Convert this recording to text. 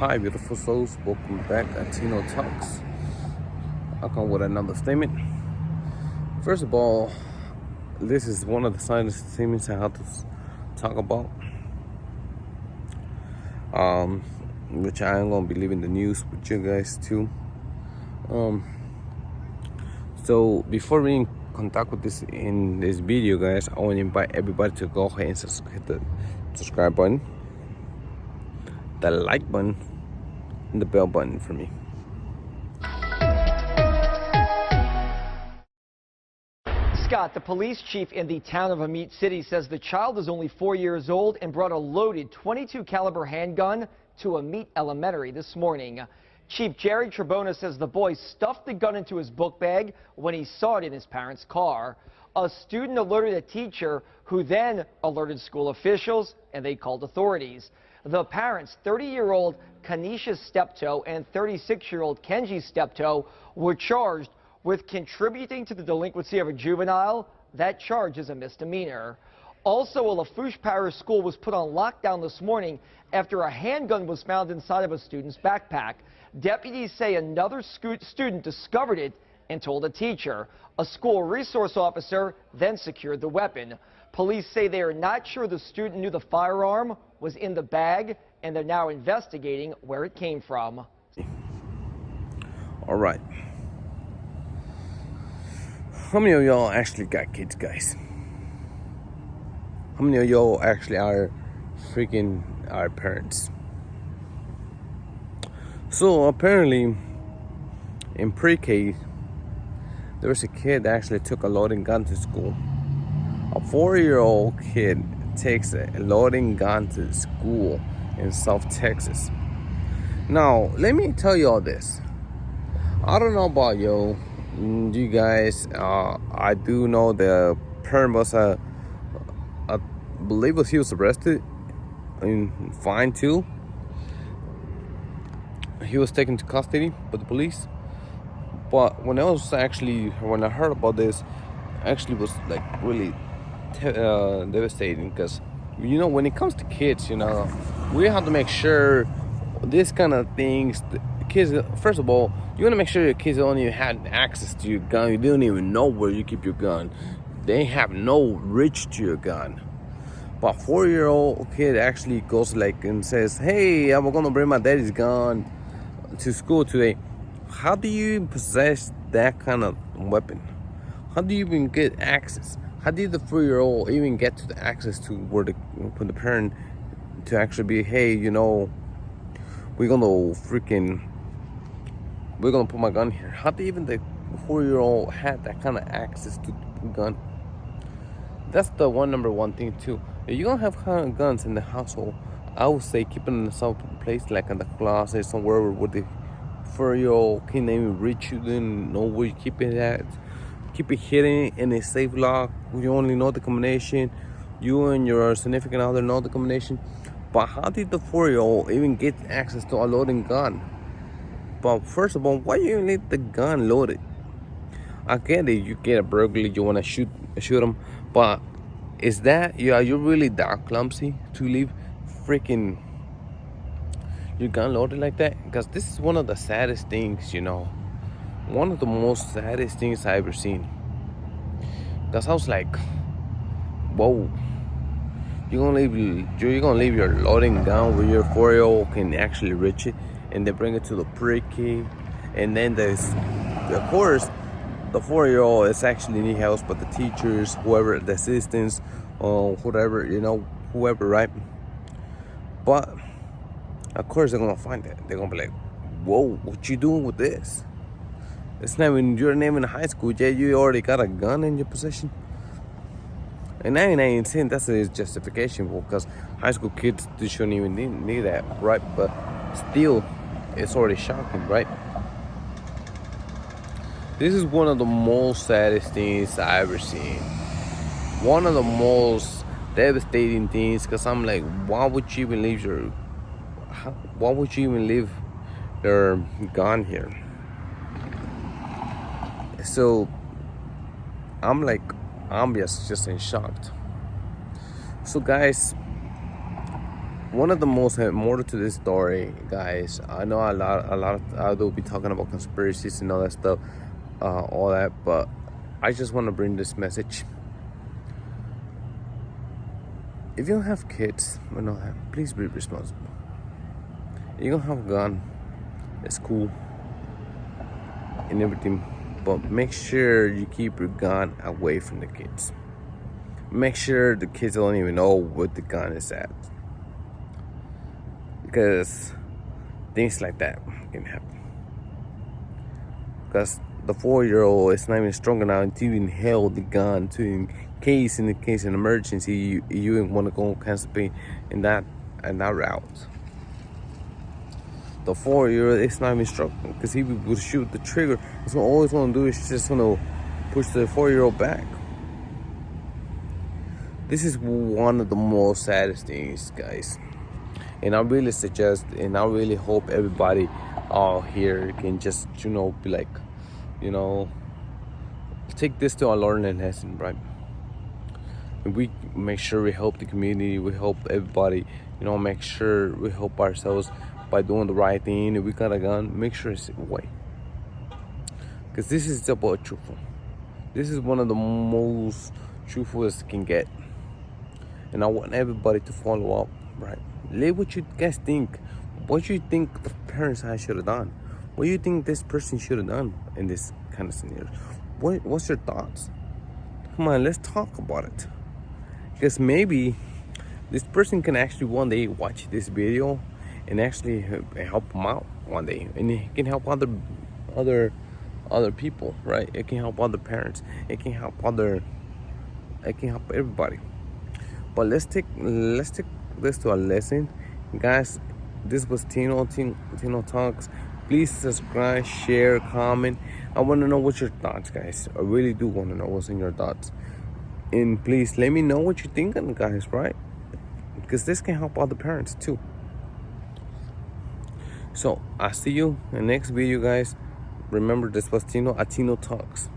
Hi, beautiful souls. Welcome back at Talks. I'll come with another statement. First of all, this is one of the saddest statements I have to talk about, which I am going to be leaving the news with you guys too. So before we contact with this in this video, guys, I want to invite everybody to go ahead and hit the subscribe button, the like button, and the bell button for me. Scott, the police chief in the town of Amite City, says the child is only 4 years old and brought a loaded .22 caliber handgun to Amite Elementary this morning. Chief Jerry Trebona says the boy stuffed the gun into his book bag when he saw it in his parents' car. A student alerted a teacher, who then alerted school officials, and they called authorities. The parents, 30-year-old Kanisha Steptoe and 36-year-old Kenji Steptoe, were charged with contributing to the delinquency of a juvenile. That charge is a misdemeanor. Also, a Lafourche Parish school was put on lockdown this morning after a handgun was found inside of a student's backpack. Deputies say another student discovered it and told a teacher. A school resource officer then secured the weapon. Police say they are not sure the student knew the firearm was in the bag, and they're now investigating where it came from. All right. How many of y'all actually got kids, guys? How many of y'all actually are freaking our parents? So apparently in pre-K, there was a kid that actually took a loading gun to school. A 4-year-old kid takes a loading gun to school in South Texas. Now, let me tell you all this. I don't know about you guys. I do know the parent was I believe he was arrested and fined too. He was taken to custody by the police. But when I heard about this, actually was like really devastating, because when it comes to kids, we have to make sure this kind of things. The kids, first of all, you want to make sure your kids don't even have access to your gun. You don't even know where you keep your gun. They have no reach to your gun. But 4-year-old kid actually goes and says, "Hey, I'm gonna bring my daddy's gun to school today." How do you possess that kind of weapon? How do you even get access? How did the 4-year-old even get to the access to where the parent to actually be, "Hey, we're gonna put my gun here"? How did even the 4-year-old had that kind of access to the gun? That's the number one thing too. If you don't have guns in the household, I would say keep it in a safe place, like in the closet, somewhere where the 4-year-old can't even reach you. Then know where you keep it at. Keep it hidden in a safe lock. You only know the combination. You and your significant other know the combination. But how did the 4-year-old even get access to a loading gun? But first of all, why you even leave the gun loaded? I get it. You get a burglar, you want to shoot them. But is that you're really that clumsy to leave freaking your gun loaded like that? Because this is one of the saddest things, one of the most saddest things I ever seen. Because I was like, whoa, you're gonna leave your loading gun where your 4-year-old can actually reach it, and then bring it to the pre-K, and then of course the 4-year-old is actually need help, but the teachers, whoever, the assistants, or whatever, whoever, right? But of course they're gonna find it. They're gonna be like, whoa, what you doing with this? It's not even your name in high school yet. You already got a gun in your possession. And I ain't saying that's a justification, because high school kids, they shouldn't even need that, right? But still, it's already shocking, right? This is one of the most saddest things I ever seen. One of the most devastating things, because I'm like, why would you even leave your gun here? So I'm just in shock. So guys, one of the most more to this story, guys. I know a lot of I will be talking about conspiracies and all that stuff, all that, but I just want to bring this message. If you don't have kids, please be responsible. If you don't have a gun, it's cool and everything, but make sure you keep your gun away from the kids. Make sure the kids don't even know what the gun is at, because things like that can happen. Because the 4-year-old is not even strong enough to even hold the gun to in case of an emergency you want to go participate in that route. The 4-year-old is not even strong, because he would shoot the trigger. He's always want to do is just want to push the 4-year-old back. This is one of the most saddest things, guys. And I really suggest, and I really hope everybody out here can just, be like, take this to a learning lesson, right? And we make sure we help the community, we help everybody, make sure we help ourselves by doing the right thing. If we got a gun, make sure it's away. Because this is about truthful. This is one of the most truthful it can get. And I want everybody to follow up, right? Let what you guys think. What you think the parents should have done? What do you think this person should have done in this kind of scenario? What's your thoughts? Come on, let's talk about it. Because maybe this person can actually one day watch this video and actually help them out one day, and it can help other people, right? It can help other parents. It can help everybody. But let's take this to a lesson, guys. This was Tino Talks. Please subscribe, share, comment. I want to know what's your thoughts, guys. I really do want to know what's in your thoughts. And please let me know what you're thinking, guys, right? Because this can help other parents too. So I'll see you in the next video, guys. Remember, this was Tino at Tino Talks.